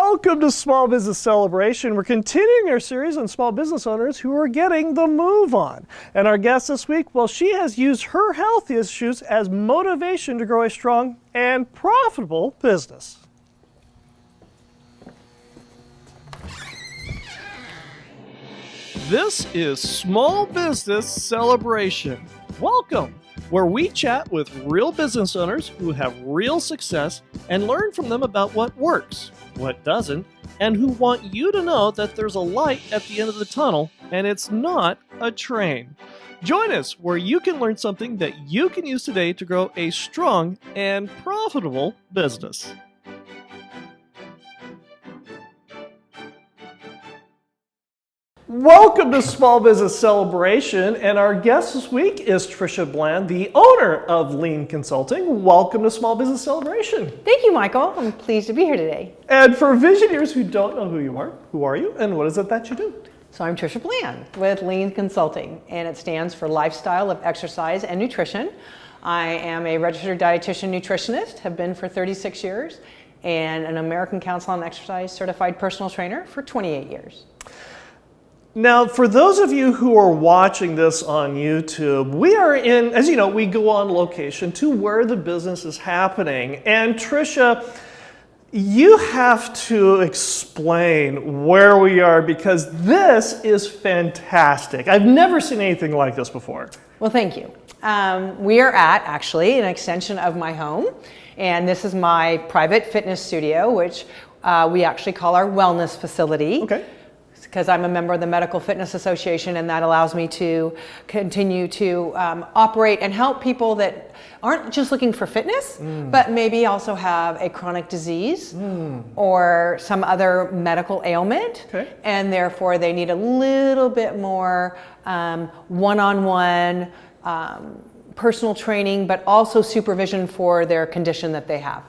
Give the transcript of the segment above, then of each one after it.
Welcome to Small Business Celebration. We're continuing our series on small business owners who are getting the move on. And our guest this week, well, she has used her health issues as motivation to grow a strong and profitable business. This is Small Business Celebration. Welcome, where we chat with real business owners who have real success and learn from them about what works, what doesn't, and who want you to know that there's a light at the end of the tunnel and it's not a train. Join us where you can learn something that you can use today to grow a strong and profitable business. Welcome to Small Business Celebration, and our guest this week is Tricia Bland, the owner of L.E.A.N Consulting. Welcome to Small Business Celebration. Thank you, Michael. I'm pleased to be here today. And for visionaries who don't know who are you, and what is it that you do? So I'm Tricia Bland with L.E.A.N Consulting, and it stands for Lifestyle of Exercise and Nutrition. I am a registered dietitian nutritionist, have been for 36 years, and an American Council on Exercise certified personal trainer for 28 years. Now, for those of you who are watching this on YouTube, we are in, as you know, we go on location to where the business is happening. And Tricia, you have to explain where we are because this is fantastic. I've never seen anything like this before. Well, thank you. We are at, actually, an extension of my home. And this is my private fitness studio, which we actually call our wellness facility. Okay. Because I'm a member of the Medical Fitness Association, and that allows me to continue to operate and help people that aren't just looking for fitness, but maybe also have a chronic disease or some other medical ailment, and therefore they need a little bit more one-on-one personal training, but also supervision for their condition that they have.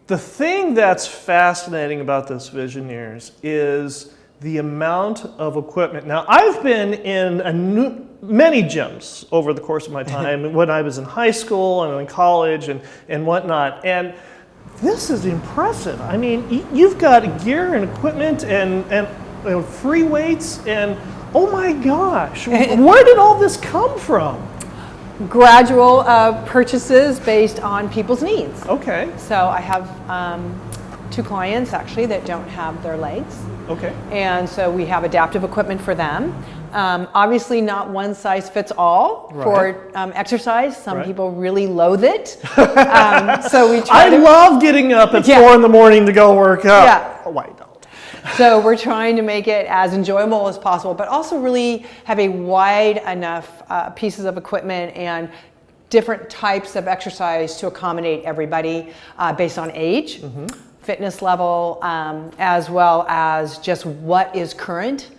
The thing that's fascinating about this Visionaries is the amount of equipment. Now, I've been in many gyms over the course of my time when I was in high school and in college and whatnot. And this is impressive. I mean, you've got gear and equipment and free weights and oh my gosh, where did all this come from? Gradual purchases based on people's needs. Okay. So I have 2 clients actually that don't have their legs. Okay. And so we have adaptive equipment for them. Obviously not one size fits all for exercise. Some people really loathe it. So we try I love getting up at 4 in the morning to go work out. Yeah. Oh, I don't. So we're trying to make it as enjoyable as possible, but also really have a wide enough pieces of equipment and different types of exercise to accommodate everybody based on age. Fitness level, as well as just what is current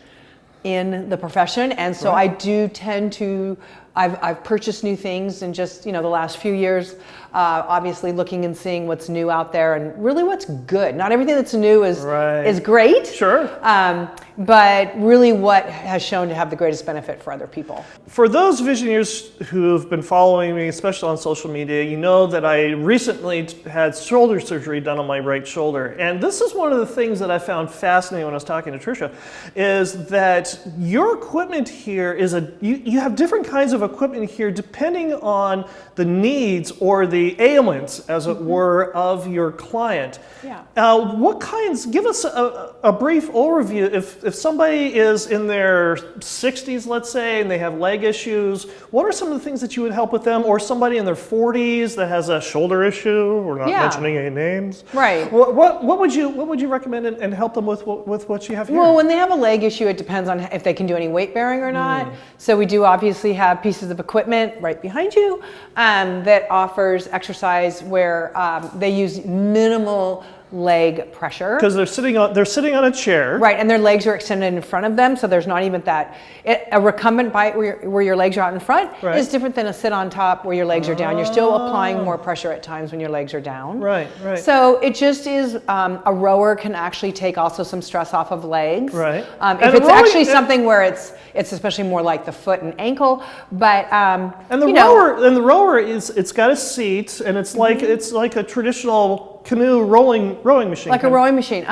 in the profession. And so I do tend to, I've purchased new things in just, the last few years, obviously looking and seeing what's new out there and really what's good. Not everything that's new is great. Sure. But really what has shown to have the greatest benefit for other people. For those visionaries who've been following me, especially on social media, you know that I recently had shoulder surgery done on my right shoulder. And this is one of the things that I found fascinating when I was talking to Tricia, is that your equipment here is you have different kinds of equipment here depending on the needs or the ailments, as it were, of your client. Yeah. What kinds, give us a brief overview. If somebody is in their 60s, let's say, and they have leg issues, what are some of the things that you would help with them? Or somebody in their 40s that has a shoulder issue, we're not mentioning any names. Right. What would you recommend and help them with what you have here? Well, when they have a leg issue, it depends on if they can do any weight bearing or not. So we do obviously have pieces of equipment right behind you that offers exercise where they use minimal leg pressure. Because they're sitting on a chair. Right, and their legs are extended in front of them, so there's not even that. A recumbent bite where your legs are out in front is different than a sit on top where your legs are down. You're still applying more pressure at times when your legs are down. Right. So it just is, a rower can actually take also some stress off of legs. Right. If it's actually something where it's especially more like the foot and ankle, but the rower it's got a seat and it's like a traditional canoe rowing machine. Like a rowing machine.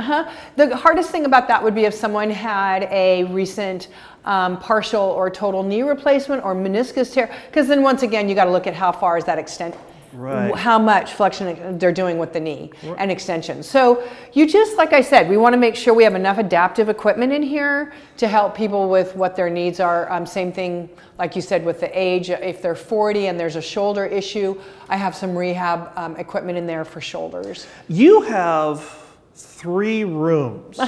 The hardest thing about that would be if someone had a recent partial or total knee replacement or meniscus tear, because then once again you got to look at how far is that extent. Right. How much flexion they're doing with the knee and extension. So you just, like I said, we want to make sure we have enough adaptive equipment in here to help people with what their needs are. Same thing, like you said, with the age. If they're 40 and there's a shoulder issue, I have some rehab equipment in there for shoulders. You have 3 rooms.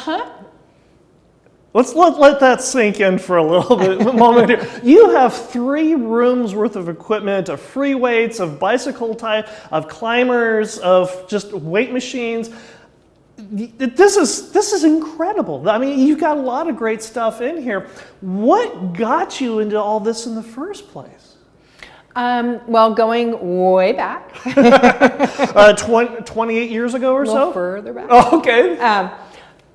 Let's let that sink in for a little bit, a moment here. You have 3 rooms worth of equipment, of free weights, of bicycle type, of climbers, of just weight machines. This is incredible. I mean, you've got a lot of great stuff in here. What got you into all this in the first place? Well, going way back. 28 years ago or a so? little further back. Oh, okay.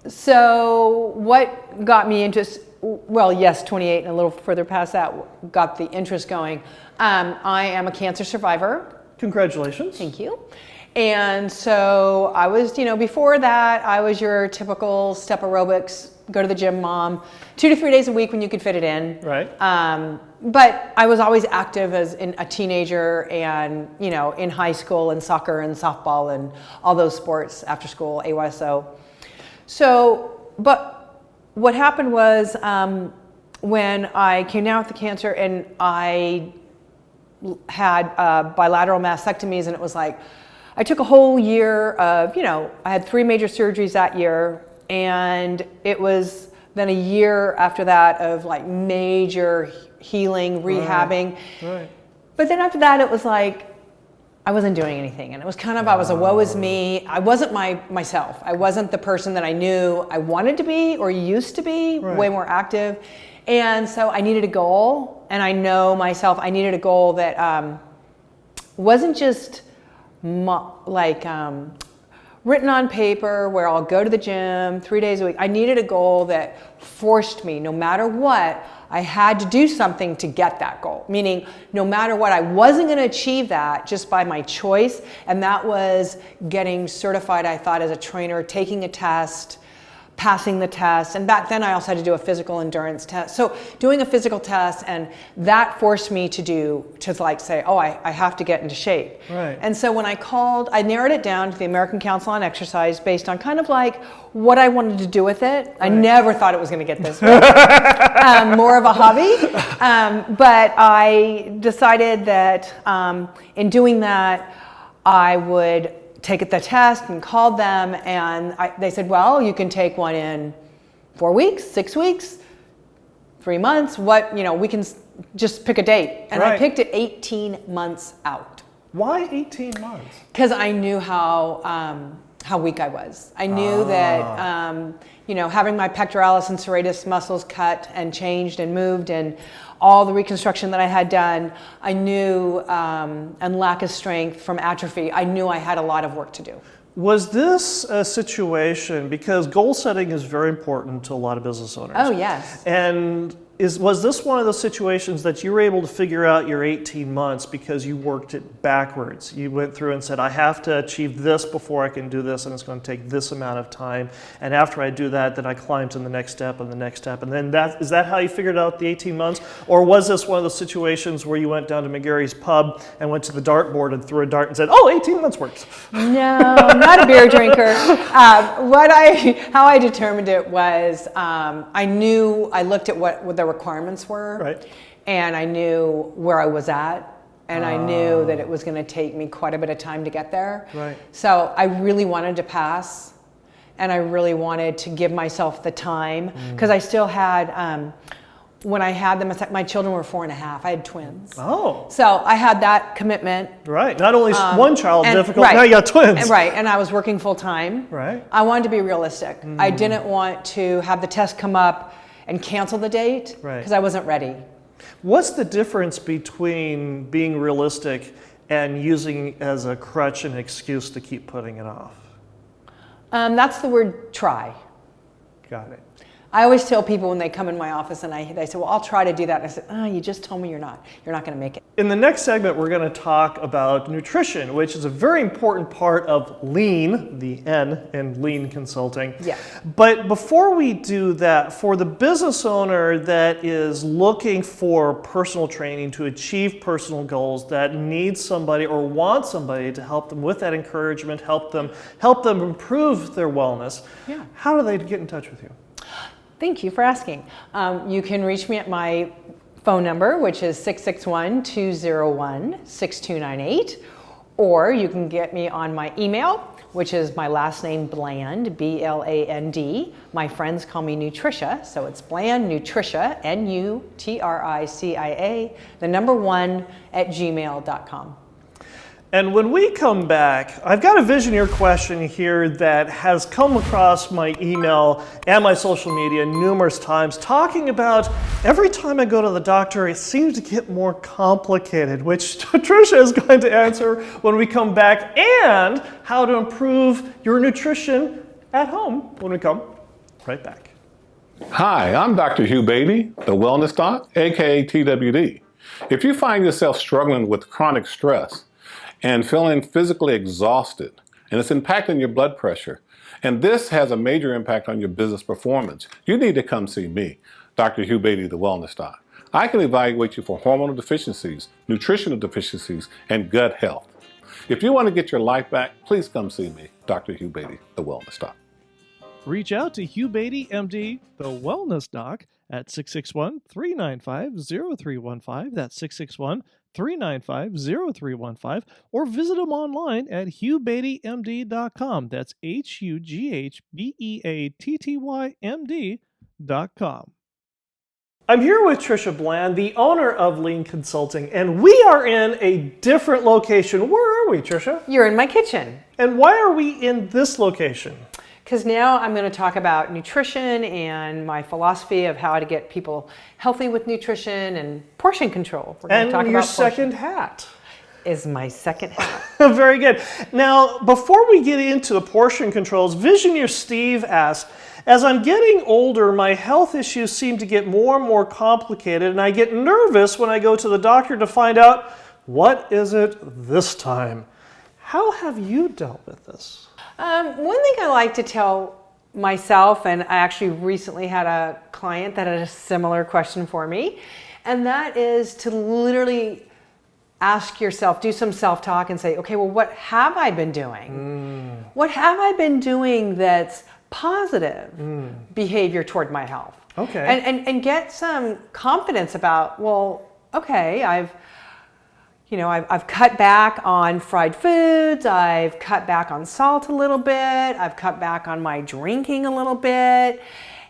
So what got me into, well, yes, 28 and a little further past that got the interest going. I am a cancer survivor. Congratulations. Thank you. And so I was, before that, I was your typical step aerobics, go to the gym mom, 2 to 3 days a week when you could fit it in. Right. But I was always active as a teenager and, in high school and soccer and softball and all those sports after school, AYSO. So, but what happened was when I came down with the cancer and I had bilateral mastectomies, and it was like, I took a whole year of, I had 3 major surgeries that year, and it was then a year after that of like major healing, rehabbing. Right. But then after that, it was like, I wasn't doing anything, and it was kind of, I was a woe is me. I wasn't myself. I wasn't the person that I knew I wanted to be or used to be, way more active. And so I needed a goal, and I know myself, I needed a goal that wasn't just written on paper where I'll go to the gym 3 days a week. I needed a goal that forced me, no matter what, I had to do something to get that goal. Meaning, no matter what, I wasn't going to achieve that just by my choice. And that was getting certified, I thought, as a trainer, taking a test, passing the test. And back then I also had to do a physical endurance test. So doing a physical test, and that forced me to say, oh, I have to get into shape. Right. And so when I narrowed it down to the American Council on Exercise based on kind of like what I wanted to do with it. Right. I never thought it was going to get this way. More of a hobby. But I decided that in doing that, I would take the test, and called them, and they said, well, you can take one in 4 weeks, 6 weeks, 3 months, we can just pick a date. And I picked it 18 months out. Why 18 months? Because I knew how weak I was. I knew that, having my pectoralis and serratus muscles cut and changed and moved, and all the reconstruction that I had done, I knew, and lack of strength from atrophy, I knew I had a lot of work to do. Was this a situation, because goal setting is very important to a lot of business owners. Oh, yes. And was this one of those situations that you were able to figure out your 18 months because you worked it backwards? You went through and said, I have to achieve this before I can do this, and it's going to take this amount of time. And after I do that, then I climb to the next step and the next step. And then is that how you figured out the 18 months? Or was this one of those situations where you went down to McGarry's pub and went to the dartboard and threw a dart and said, oh, 18 months works? No, I'm not a beer drinker. How I determined it was, I looked at what the requirements were, right, and I knew where I was at, and I knew that it was going to take me quite a bit of time to get there. Right. So I really wanted to pass, and I really wanted to give myself the time, because I still had, when I had them, my children were 4 and a half. I had twins. Oh. So I had that commitment. Right. Not only one child difficult, now you got twins. Right. And I was working full time. Right. I wanted to be realistic. I didn't want to have the test come up and cancel the date, because I wasn't ready. What's the difference between being realistic and using as a crutch and excuse to keep putting it off? That's the word try. Got it. I always tell people when they come in my office and they say, well, I'll try to do that. And I said, oh, you just told me you're not going to make it. In the next segment, we're going to talk about nutrition, which is a very important part of L.E.A.N, the N in L.E.A.N consulting. Yeah. But before we do that, for the business owner that is looking for personal training to achieve personal goals, that needs somebody or wants somebody to help them with that encouragement, help them improve their wellness, how do they get in touch with you? Thank you for asking. You can reach me at my phone number, which is 661-201-6298, or you can get me on my email, which is my last name, Bland, B-L-A-N-D. My friends call me Nutricia, so it's Bland Nutricia, N-U-T-R-I-C-I-A, the number 1 @gmail.com. And when we come back, I've got a Visioneer question here that has come across my email and my social media numerous times, talking about every time I go to the doctor, it seems to get more complicated, which Tricia is going to answer when we come back, and how to improve your nutrition at home when we come right back. Hi, I'm Dr. Hugh Beatty, the Wellness Doc, aka TWD. If you find yourself struggling with chronic stress, and feeling physically exhausted, and it's impacting your blood pressure, and this has a major impact on your business performance, you need to come see me, Dr. Hugh Beatty, the Wellness Doc. I can evaluate you for hormonal deficiencies, nutritional deficiencies, and gut health. If you want to get your life back, please come see me, Dr. Hugh Beatty, the Wellness Doc. Reach out to Hugh Beatty, MD, the Wellness Doc, at 661-395-0315. That's 661-395-0315. Or visit him online at hughbeattymd.com. That's HUGHBEATTYMD.com. I'm here with Tricia Bland, the owner of L.E.A.N Consulting, and we are in a different location. Where are we, Tricia? You're in my kitchen. And why are we in this location? Because now I'm going to talk about nutrition and my philosophy of how to get people healthy with nutrition and portion control. We're going to talk your about second hat. Is my second hat. Very good. Now, before we get into the portion controls, Visioneer Steve asked, as I'm getting older, my health issues seem to get more and more complicated, and I get nervous when I go to the doctor to find out, what is it this time? How have you dealt with this? One thing I like to tell myself, and I actually recently had a client that had a similar question for me, and that is to literally ask yourself, do some self-talk and say, okay, well, what have I been doing? What have I been doing that's positive behavior toward my health? Okay. And get some confidence about, well, okay, I've cut back on fried foods, I've cut back on salt a little bit, I've cut back on my drinking a little bit,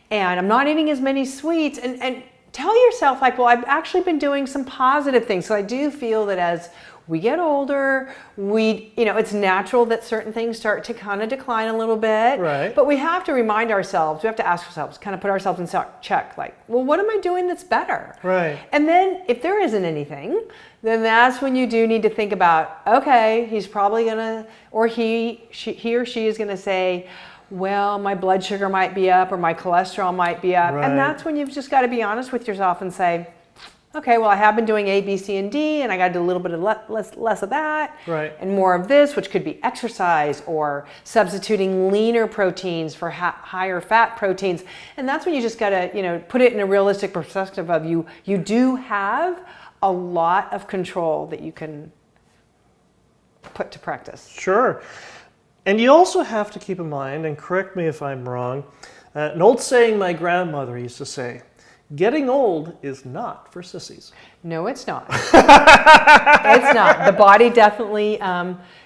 and I'm not eating as many sweets. And tell yourself, like, well, I've actually been doing some positive things. So I do feel that as we get older, it's natural that certain things start to kind of decline a little bit. Right. But we have to remind ourselves, we have to ask ourselves, kind of put ourselves in check, like, well, what am I doing that's better? Right. And then if there isn't anything, then that's when you do need to think about, okay, he's probably gonna, or he or she is gonna say, well, my blood sugar might be up or my cholesterol might be up. Right. And that's when you've just got to be honest with yourself and say, okay, well, I have been doing A, B, C, and D, and I got to do a little bit of less of that, right, and more of this, which could be exercise or substituting leaner proteins for higher fat proteins. And that's when you just got to, put it in a realistic perspective of you do have a lot of control that you can put to practice. Sure. And you also have to keep in mind, and correct me if I'm wrong, an old saying my grandmother used to say, getting old is not for sissies. No, it's not. It's not. The body definitely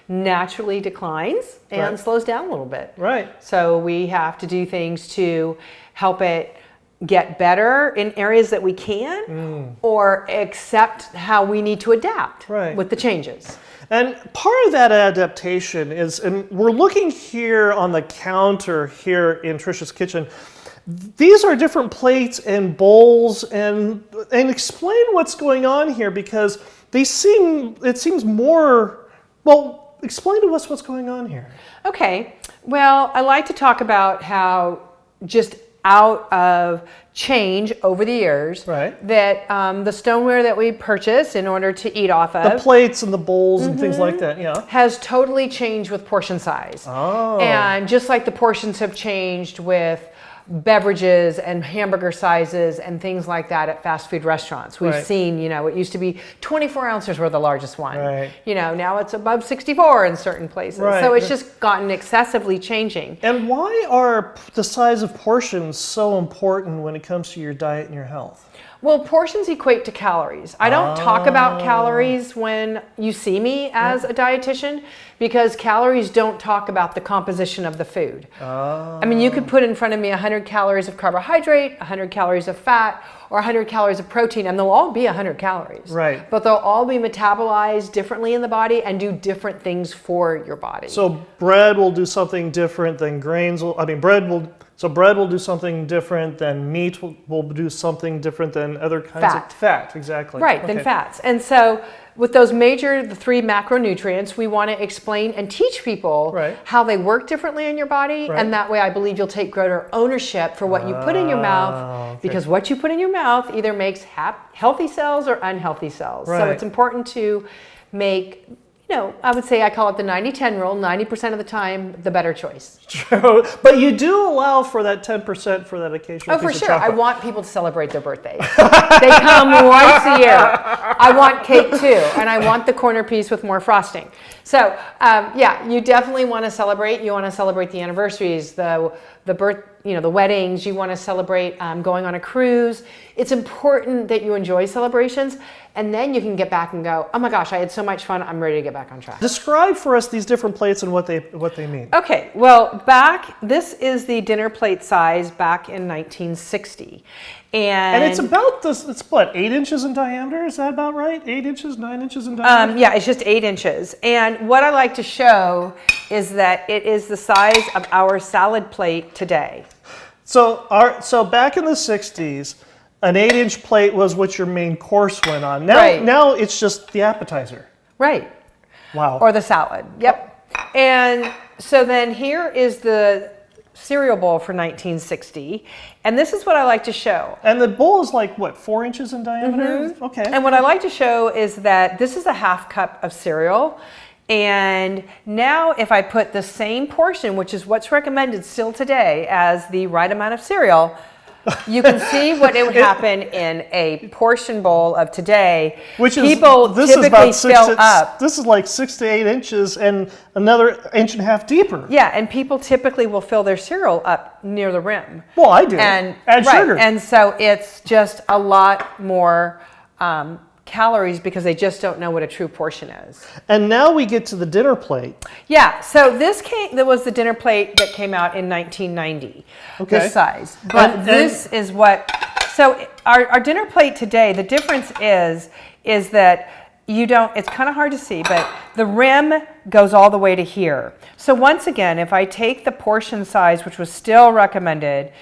naturally declines and slows down a little bit. Right. So we have to do things to help it get better in areas that we can or accept how we need to adapt with the changes. And part of that adaptation is, and we're looking here on the counter here in Tricia's kitchen, these are different plates and bowls, and explain what's going on here, because it seems more, well, explain to us what's going on here. Okay, well, I like to talk about how just out of change over the years. Right. That the stoneware that we purchase in order to eat off of. The plates and the bowls and things like that, yeah. Has totally changed with portion size. Oh. And just like the portions have changed with beverages and hamburger sizes and things like that at fast food restaurants. We've seen, it used to be 24 ounces were the largest one. Right. Now it's above 64 in certain places. Right. So it's just gotten excessively changing. And why are the size of portions so important when it comes to your diet and your health? Well, portions equate to calories. I don't talk about calories when you see me as a dietitian because calories don't talk about the composition of the food. I mean, you could put in front of me 100 calories of carbohydrate, 100 calories of fat, or 100 calories of protein, and they'll all be 100 calories. Right. But they'll all be metabolized differently in the body and do different things for your body. So bread will do something different than grains will, so bread will do something different than meat will do something different than other kinds of fat, exactly. Right, than fats. And so with those the 3 macronutrients, we want to explain and teach people how they work differently in your body. And that way I believe you'll take greater ownership for what you put in your mouth because what you put in your mouth either makes healthy cells or unhealthy cells. So it's important to make, I would say I call it the 90-10 rule, 90% of the time, the better choice. True. But you do allow for that 10% for that occasional Oh, for piece sure. of chocolate. I want people to celebrate their birthdays. They come once a year. I want cake too, and I want the corner piece with more frosting. So, you definitely want to celebrate. You want to celebrate the anniversaries, the birth, the weddings. You want to celebrate going on a cruise. It's important that you enjoy celebrations, and then you can get back and go, oh my gosh, I had so much fun. I'm ready to get back on track. Describe for us these different plates and what they mean. Okay, well, this is the dinner plate size back in 1960. And it's about it's what, 8 inches in diameter? Is that about right? 8 inches, 9 inches in diameter? Yeah, it's just 8 inches. And what I like to show is that it is the size of our salad plate today. So back in the 60s, an 8-inch plate was what your main course went on. Now it's just the appetizer. Right. Wow. Or the salad. Yep. And so then here is the cereal bowl for 1960. And this is what I like to show. And the bowl is like, what, 4 inches in diameter? Okay. And what I like to show is that this is a half cup of cereal. And now if I put the same portion, which is what's recommended still today as the right amount of cereal, you can see what it would happen in a portion bowl of today. Which people typically fill up. This is like 6 to 8 inches and another inch and a half deeper. Yeah, and people typically will fill their cereal up near the rim. Well, I do. And add sugar. And so it's just a lot more calories because they just don't know what a true portion is. And now we get to the dinner plate. Yeah, so that was the dinner plate that came out in 1990, this size. But this is so our dinner plate today, the difference is that it's kind of hard to see, but the rim goes all the way to here. So once again, if I take the portion size, which was still recommended,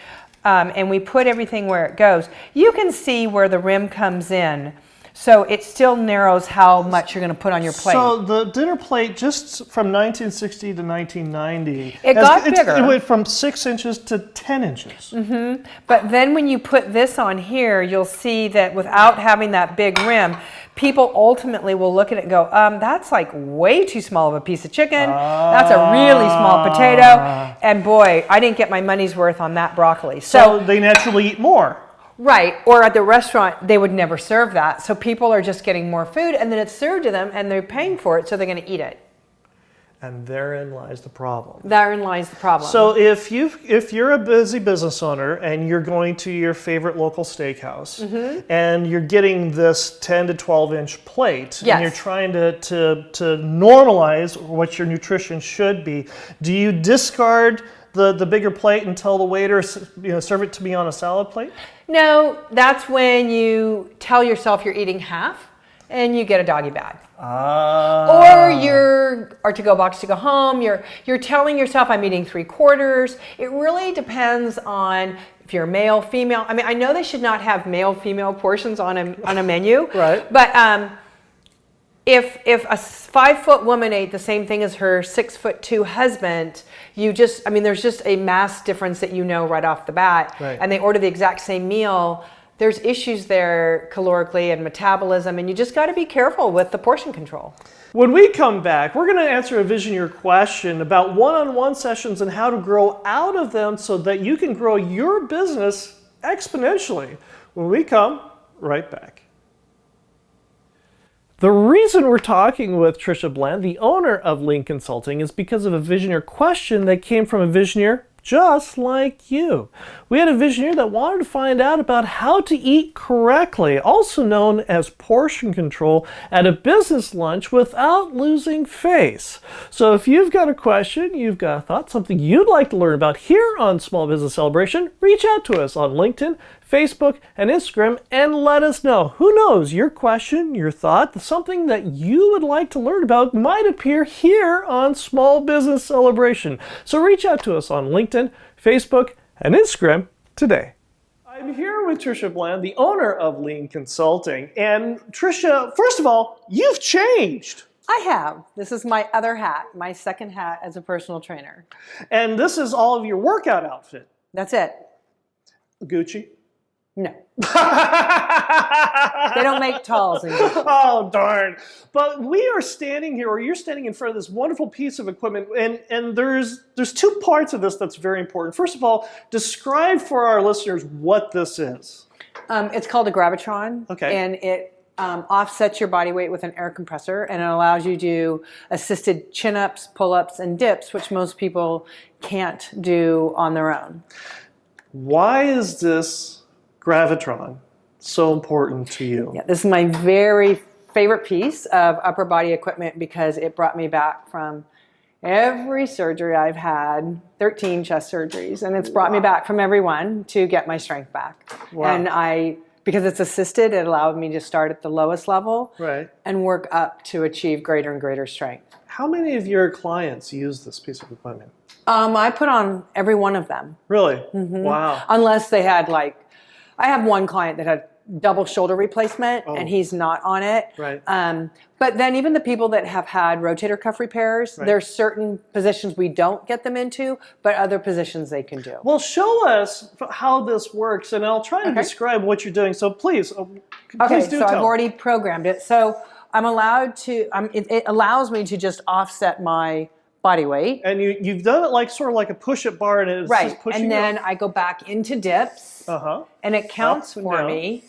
and we put everything where it goes, you can see where the rim comes in. So it still narrows how much you're going to put on your plate. So the dinner plate, just from 1960 to 1990, it got bigger. It went from 6 inches to 10 inches. Mm-hmm. But then when you put this on here, you'll see that without having that big rim, people ultimately will look at it and go, that's like way too small of a piece of chicken. That's a really small potato. And boy, I didn't get my money's worth on that broccoli. So they naturally eat more. Right, or at the restaurant, they would never serve that. So people are just getting more food, and then it's served to them, and they're paying for it, so they're going to eat it. And therein lies the problem. Therein lies the problem. So if you're a busy business owner and you're going to your favorite local steakhouse and you're getting this 10 to 12 inch plate and you're trying to normalize what your nutrition should be, do you discard the bigger plate and tell the waiter, serve it to me on a salad plate? No, that's when you tell yourself you're eating half and you get a doggy bag. Or to-go box to go home. You're telling yourself I'm eating 3/4. It really depends on if you're male, female. I mean, I know they should not have male, female portions on a menu. Right. But if a 5-foot woman ate the same thing as her 6'2" husband, there's just a mass difference that you know right off the bat. Right. And they order the exact same meal. There's issues there calorically and metabolism, and you just got to be careful with the portion control. When we come back, we're going to answer a Visioneer question about one-on-one sessions and how to grow out of them so that you can grow your business exponentially. When we come right back. The reason we're talking with Tricia Bland, the owner of L.E.A.N Consulting, is because of a Visioneer question that came from a Visioneer just like you. We had a Visioneer that wanted to find out about how to eat correctly, also known as portion control, at a business lunch without losing face. So if you've got a question, you've got a thought, something you'd like to learn about here on Small Business Celebration, reach out to us on LinkedIn, Facebook, and Instagram and let us know. Who knows, your question, your thought, something that you would like to learn about might appear here on Small Business Celebration. So reach out to us on LinkedIn, Facebook, and Instagram today. I'm here with Tricia Bland, the owner of L.E.A.N Consulting. And Tricia, first of all, you've changed. I have. This is my other hat, my second hat as a personal trainer. And this is all of your workout outfit. That's it. Gucci? No. They don't make talls in Gucci. Oh, darn. But we are standing here, or you're standing in front of this wonderful piece of equipment, and there's two parts of this that's very important. First of all, describe for our listeners what this is. It's called a Gravitron. Okay. And it offsets your body weight with an air compressor, and it allows you to do assisted chin-ups, pull-ups, and dips, which most people can't do on their own. Why is this Gravitron so important to you? Yeah, this is my very favorite piece of upper body equipment because it brought me back from every surgery I've had, 13 chest surgeries, and it's brought me back from every one to get my strength back. Wow. And because it's assisted, it allowed me to start at the lowest level and work up to achieve greater and greater strength. How many of your clients use this piece of equipment? I put on every one of them. Really? Mm-hmm. Wow. Unless they had I have one client that had double shoulder replacement and he's not on it. Right. But then even the people that have had rotator cuff repairs, there's certain positions we don't get them into, but other positions they can do. Well, show us how this works, and I'll try to describe what you're doing. So please do tell. I've already programmed it. So I'm allowed to, it allows me to just offset my body weight. And you've done it sort of like a push-up bar, and it's just pushing and then I go back into dips, and it counts for me,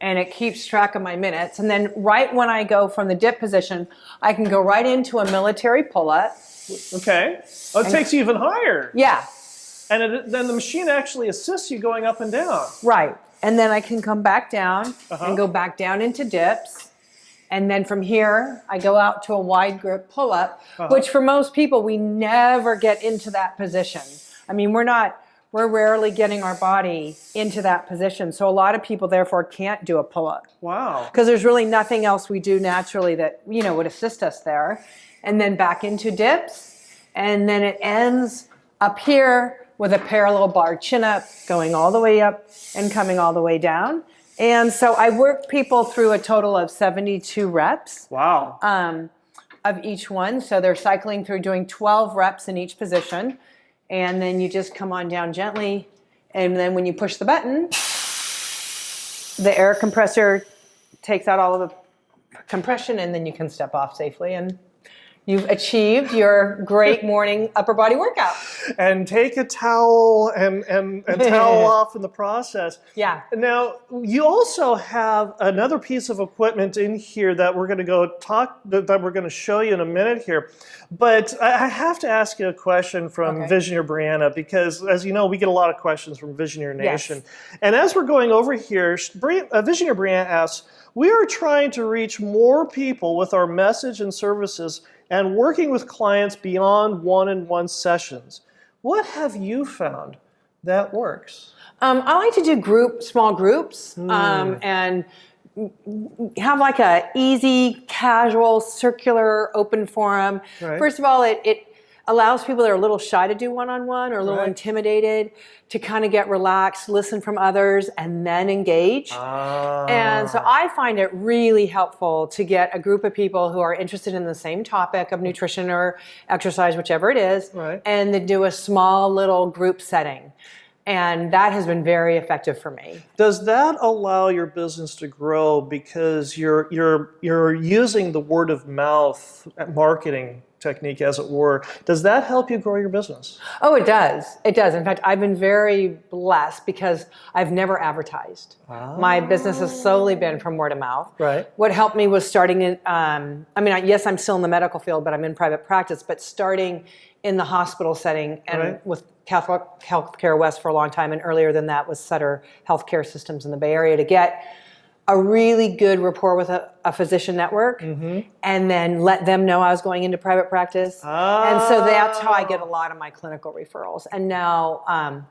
and it keeps track of my minutes. And then right when I go from the dip position, I can go right into a military pull-up. Okay. Oh, it takes you even higher. Yeah. And then the machine actually assists you going up and down. Right. And then I can come back down and go back down into dips. And then from here, I go out to a wide grip pull-up, which for most people, we never get into that position. I mean, we're rarely getting our body into that position. So a lot of people, therefore, can't do a pull-up. Wow. Because there's really nothing else we do naturally that, would assist us there. And then back into dips. And then it ends up here with a parallel bar chin-up, going all the way up and coming all the way down. And so I work people through a total of 72 reps. Wow. Of each one. So they're cycling through doing 12 reps in each position. And then you just come on down gently. And then when you push the button, the air compressor takes out all of the compression, and then you can step off safely. And you've achieved your great morning upper body workout. And take a towel and towel off in the process. Yeah. Now, you also have another piece of equipment in here that we're going to that we're going to show you in a minute here. But I have to ask you a question from Visioneer Brianna, because as you know, we get a lot of questions from Visioneer Nation. Yes. And as we're going over here, Visioneer Brianna asks, we are trying to reach more people with our message and services and working with clients beyond one-on-one sessions. What have you found that works? I like to do small groups, and have a easy, casual, circular, open forum. Right. First of all, it allows people that are a little shy to do one-on-one or a little intimidated to kind of get relaxed, listen from others, and then engage. And so I find it really helpful to get a group of people who are interested in the same topic of nutrition or exercise, whichever it is, and then do a small little group setting. And that has been very effective for me. Does that allow your business to grow because you're using the word of mouth marketing technique, as it were? Does that help you grow your business? Oh, it does. It does. In fact, I've been very blessed because I've never advertised. My business has solely been from word of mouth. Right. What helped me was starting in, yes, I'm still in the medical field, but I'm in private practice, but starting in the hospital setting and with Catholic Healthcare West for a long time, and earlier than that was Sutter Healthcare Systems in the Bay Area, to get a really good rapport with a physician network, and then let them know I was going into private practice. And so that's how I get a lot of my clinical referrals. And now,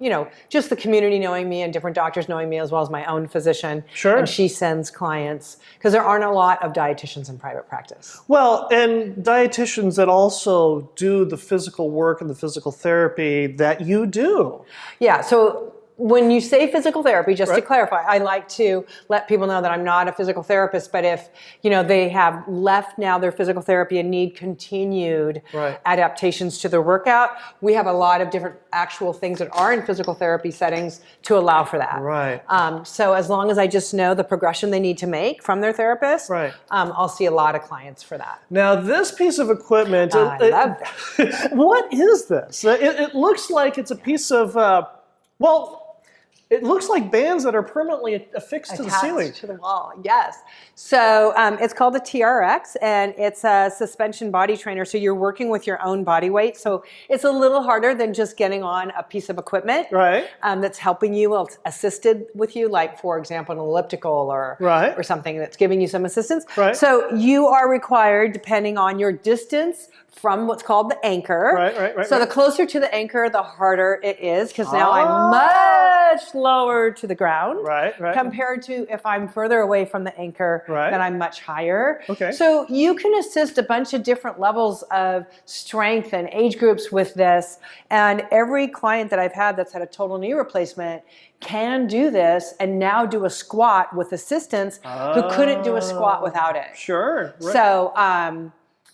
just the community knowing me and different doctors knowing me, as well as my own physician. Sure. And she sends clients, because there aren't a lot of dietitians in private practice. Well, and dietitians that also do the physical work and the physical therapy that you do. Yeah, so when you say physical therapy, just to clarify, I like to let people know that I'm not a physical therapist, but if they have left now their physical therapy and need continued adaptations to their workout, we have a lot of different actual things that are in physical therapy settings to allow for that. Right. So as long as I just know the progression they need to make from their therapist, I'll see a lot of clients for that. Now, this piece of equipment, I love that. what is this? It looks like it's a piece of, it looks like bands that are permanently affixed to the ceiling. Attached to the wall, yes. So it's called a TRX, and it's a suspension body trainer. So you're working with your own body weight. So it's a little harder than just getting on a piece of equipment that's helping you, assisted with you, like, for example, an elliptical or something that's giving you some assistance. So you are required, depending on your distance from what's called the anchor. So the closer to the anchor, the harder it is, because now I'm much lower to the ground compared to if I'm further away from the anchor, then I'm much higher. So you can assist a bunch of different levels of strength and age groups with this. And every client that I've had that's had a total knee replacement can do this and now do a squat with assistance who couldn't do a squat without it. So,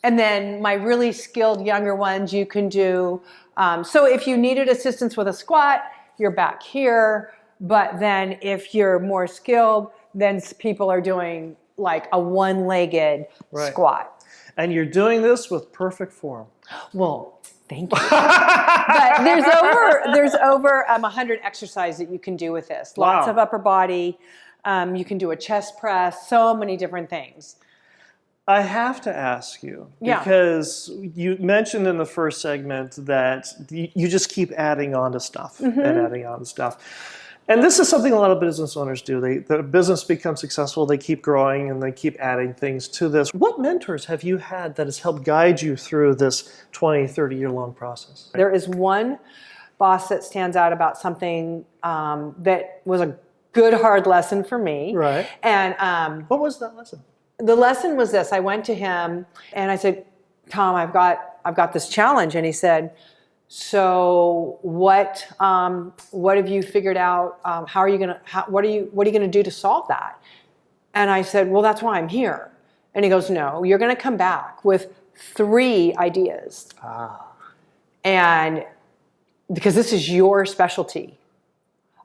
and then my really skilled younger ones, you can do, so if you needed assistance with a squat, you're back here. But then if you're more skilled, then people are doing like a one-legged squat. And you're doing this with perfect form. Well, thank you. But there's over 100 exercises that you can do with this. Lots of upper body. You can do a chest press, so many different things. I have to ask you, because you mentioned in the first segment that you just keep adding on to stuff and adding on to stuff. And this is something a lot of business owners do. The business becomes successful, they keep growing, and they keep adding things to this. What mentors have you had that has helped guide you through this 20, 30-year-long process? There is one boss that stands out about something that was a good, hard lesson for me. And what was that lesson? The lesson was this. I went to him and I said, Tom, I've got this challenge. And he said, so what have you figured out? What are you gonna do to solve that? And I said, well, that's why I'm here. And he goes, no, you're gonna come back with 3 ideas. And because this is your specialty.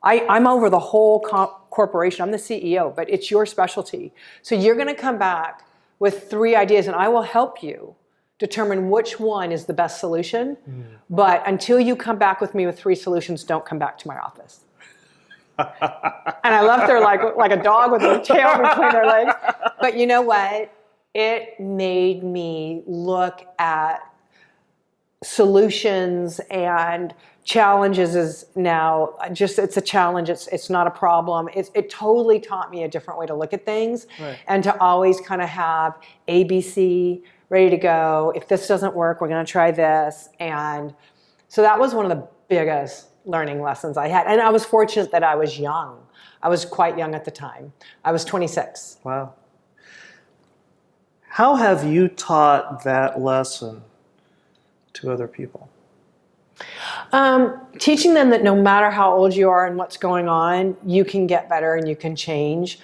I'm over the whole corporation. I'm the CEO, but it's your specialty. So you're going to come back with 3 ideas, and I will help you determine which one is the best solution. But until you come back with me with 3 solutions, don't come back to my office. And I left there like a dog with a tail between their legs. But you know what? It made me look at solutions and challenges is now just, it's a challenge. It's not a problem. It totally taught me a different way to look at things and to always kind of have ABC ready to go. If this doesn't work, we're going to try this. And so that was one of the biggest learning lessons I had. And I was fortunate that I was young. I was quite young at the time. I was 26. Wow. How have you taught that lesson to other people? Teaching them that no matter how old you are and what's going on, you can get better and you can change.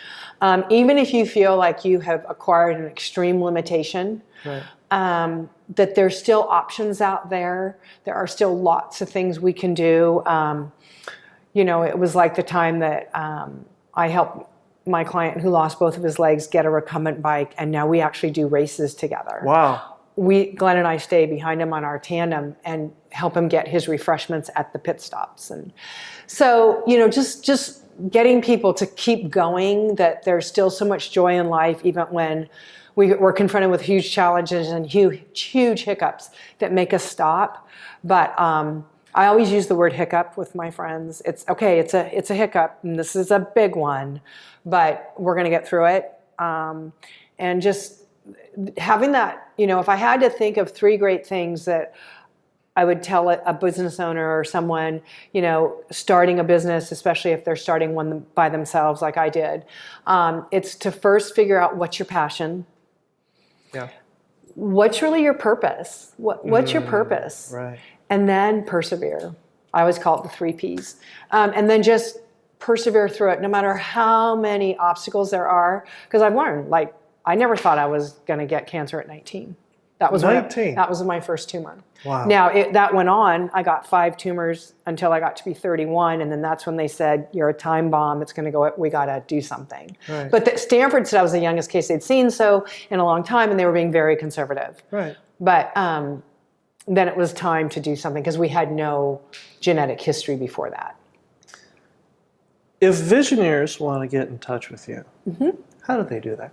Even if you feel like you have acquired an extreme limitation, Right. that there's still options out there. There are still lots of things we can do. It was like the time that I helped my client who lost both of his legs get a recumbent bike, and now we actually do races together. Wow. Glenn and I stay behind him on our tandem and help him get his refreshments at the pit stops. And so, just getting people to keep going, that there's still so much joy in life, even when we're confronted with huge challenges and huge hiccups that make us stop. But I always use the word hiccup with my friends. It's okay, it's a hiccup, and this is a big one, but we're going to get through it. And just having that, if I had to think of 3 great things that I would tell a business owner or someone, starting a business, especially if they're starting one by themselves like I did, it's to first figure out what's your passion. Yeah. What's really your purpose? What's your purpose? Right. And then persevere. I always call it the 3 Ps. And then just persevere through it, no matter how many obstacles there are. Because I've learned, I never thought I was going to get cancer at 19. That was 19? That was my first tumor. Wow. Now, that went on. I got 5 tumors until I got to be 31, and then that's when they said, you're a time bomb. It's going to go, we got to do something. Right. But Stanford said I was the youngest case they'd seen in a long time, and they were being very conservative. Right. But then it was time to do something because we had no genetic history before that. If visionaries want to get in touch with you, how do they do that?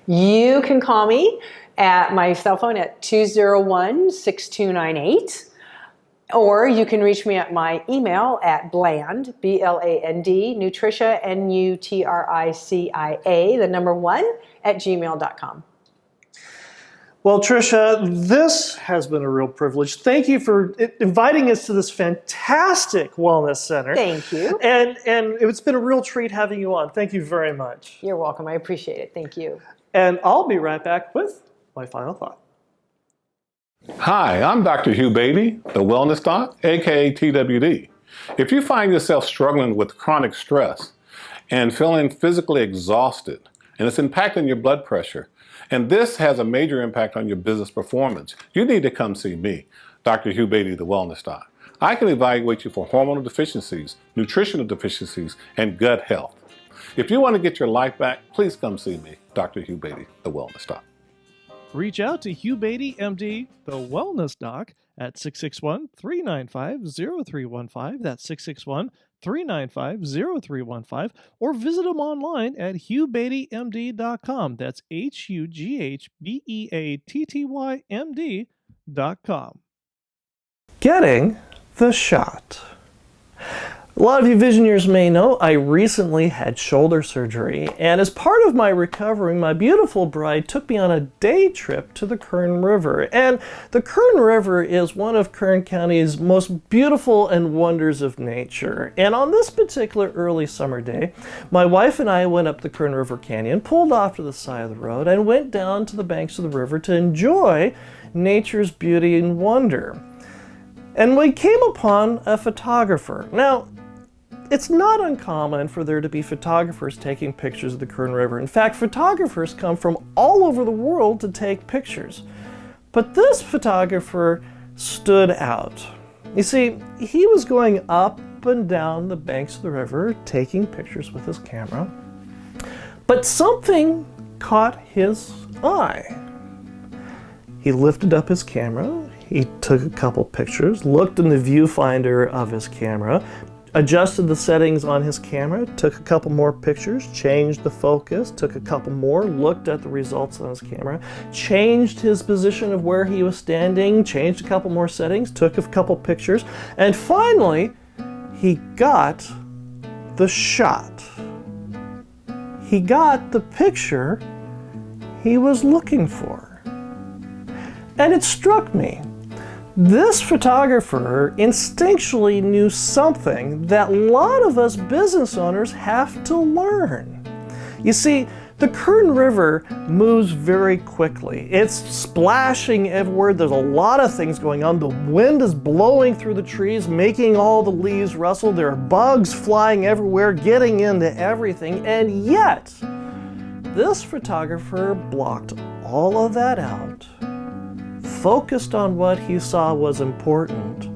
You can call me at my cell phone at 201-6298, or you can reach me at my email at bland, B-L-A-N-D, Nutricia, N-U-T-R-I-C-I-A, the number 1, at gmail.com. Well, Tricia, this has been a real privilege. Thank you for inviting us to this fantastic wellness center. Thank you. And it's been a real treat having you on. Thank you very much. You're welcome. I appreciate it. Thank you. And I'll be right back with my final thought. Hi, I'm Dr. Hugh Beatty, the Wellness Doc, aka TWD. If you find yourself struggling with chronic stress and feeling physically exhausted, and it's impacting your blood pressure, and this has a major impact on your business performance, you need to come see me, Dr. Hugh Beatty, the Wellness Doc. I can evaluate you for hormonal deficiencies, nutritional deficiencies, and gut health. If you want to get your life back, please come see me, Dr. Hugh Beatty, the Wellness Doc. Reach out to Hugh Beatty, MD, the Wellness Doc, at 661-395-0315. That's 661-395-0315. Or visit him online at hughbeattymd.com. That's HUGHBEATTYMD.com. Getting the shot. A lot of you visionaries may know I recently had shoulder surgery, and as part of my recovery, my beautiful bride took me on a day trip to the Kern River. And the Kern River is one of Kern County's most beautiful and wonders of nature. And on this particular early summer day, my wife and I went up the Kern River Canyon, pulled off to the side of the road, and went down to the banks of the river to enjoy nature's beauty and wonder. And we came upon a photographer. Now, it's not uncommon for there to be photographers taking pictures of the Kern River. In fact, photographers come from all over the world to take pictures. But this photographer stood out. You see, he was going up and down the banks of the river taking pictures with his camera. But something caught his eye. He lifted up his camera, he took a couple pictures, looked in the viewfinder of his camera, adjusted the settings on his camera, took a couple more pictures, changed the focus, took a couple more, looked at the results on his camera, changed his position of where he was standing, changed a couple more settings, took a couple pictures, and finally, he got the shot. He got the picture he was looking for. And it struck me. This photographer instinctually knew something that a lot of us business owners have to learn. You see, The Kern River moves very quickly. It's splashing everywhere. There's a lot of things going on. The wind is blowing through the trees, making all the leaves rustle. There are bugs flying everywhere, getting into everything. And yet, this photographer blocked all of that out, focused on what he saw was important,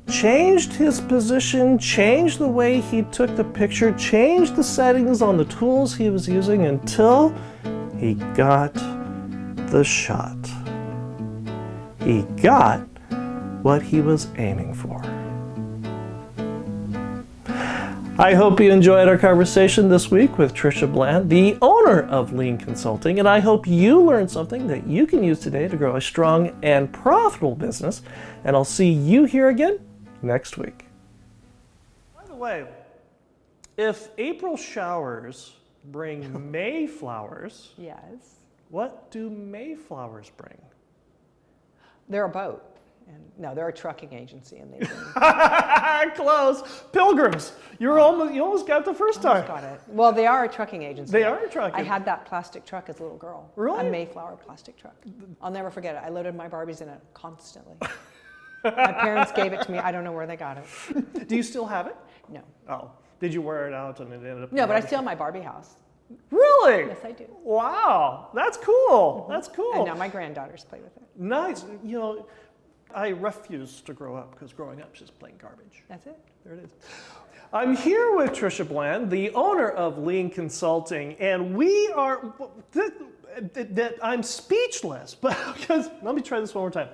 changed his position, changed the way he took the picture, changed the settings on the tools he was using until he got the shot. He got what he was aiming for. I hope you enjoyed our conversation this week with Tricia Bland, the owner of L.E.A.N Consulting, and I hope you learned something that you can use today to grow a strong and profitable business. And I'll see you here again next week. By the way, if April showers bring May flowers, Yes. what do May flowers bring? They're a boat. And no, they're a trucking agency, and they bring. Close. Pilgrims. You almost got the first time. Got it. Well, they are a trucking agency. They are a trucking. I had that plastic truck as a little girl. Really? A Mayflower plastic truck. I'll never forget it. I loaded my Barbies in it constantly. My parents gave it to me. I don't know where they got it. Do you still have it? No. Oh. Did you wear it out and it ended up? No, but I still have my Barbie house. Really? Yes, I do. Wow. That's cool. That's cool. And now my granddaughters play with it. Nice. You know, I refuse to grow up because growing up is just plain garbage. That's it. There it is. I'm here with Tricia Bland, the owner of L.E.A.N Consulting, and we are. I'm speechless, but because let me try this one more time.